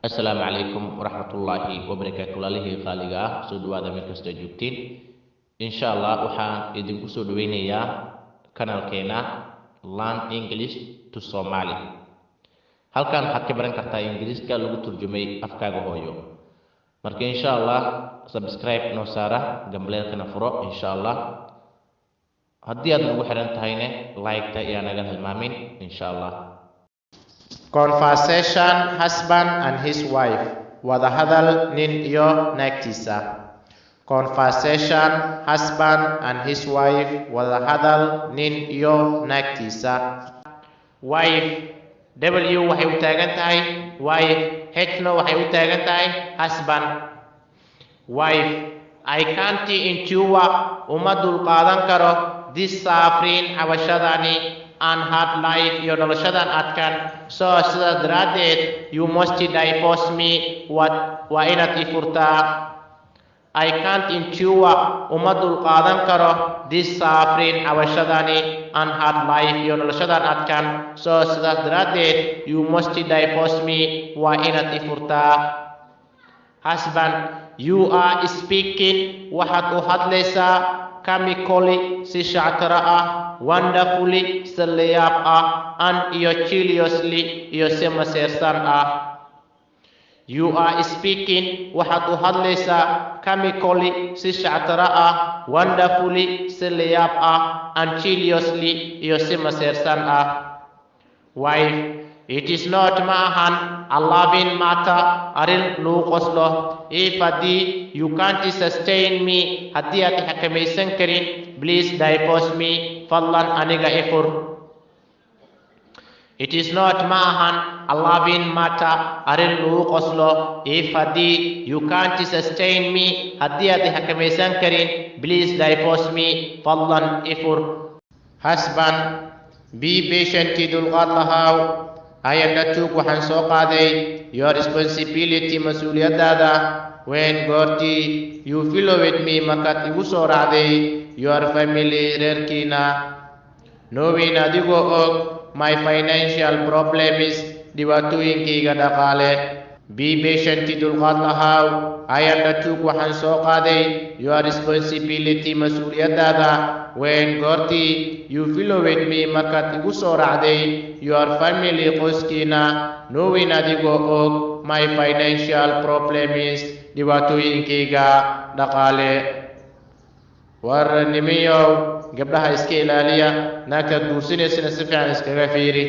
السلام عليكم ورحمة الله وبركاته لله خالقا سود هذا من كستجوبتين إن شاء الله وحان إذن كسود وينيا كانال كينا Learn English to Somali halkan waxaad ka baran kartaa ingiriiska lagu turjumay afkaaga hooyo marka insha Allah subscribe noo saara gambaleelkana furo insha Allah haddii aad nagu xiran tahayne like-ta iyo naga hilmaamin insha Allah. Conversation husband and his wife. Wada hadal nin iyo naagtiisa. Conversation husband and his wife. Wada hadal nin iyo naagtiisa. Wife W waxay u taagan tahay wife, H-na waxay u taagan tahay husband. Wife I can't endure uma dulqaadan karo this suffering cabashadani and hard life iyo noloshadan adkan so sidaas daraaddeed you must divorce me waa inaad i furtaa. I can't endure uma dulqaadan karo this suffering cabashadani and hard life iyo noloshadan adkan so sidaas daraaddeed you must divorce me waa inaad i furtaa. Husband you are speaking waxaad u hadlaysaa chemically si shactara ah wonderfully si layaab ah and iyo chiliously iyo si maseersan ah. You are speaking waxaad u hadlaysaa chemically si shactara ah wonderfully si layaab ah and chiliously iyo si maseersan ah. Wife it is not ma ahan a loving matter arrin lagu qoslo if haddii you can't sustain me haddii aad i xakamaysan karin please divorce me fadlan aniga i fur. It is not ma ahan a loving matter arrin lagu qoslo if haddii you can't sustain me haddii aad i xakamaysan karin please divorce me fadlan i fur. Husband be patient dulqaad lahaaw I undertook waxaan soo qaaday your responsibility mas-uuliyadaada when goortii you follow with me markaad igu soo raacday your family reerkiina knowing adigoo og my financial problems dhibaatooyinkayga dhaqaale. Be patient dulqaad lahaaw I undertook waxaan soo qaaday your responsibility mas-uuliyadaada when goortii you follow with me markaad igu soo raacday your family qoyskiina knowing adigoo og my financial problems dhibaatooyinkayga dhaqaale. War nimiyow gabdhaha iska ilaaliya naagtaad guursinaysana si fiican iskaga fiiri.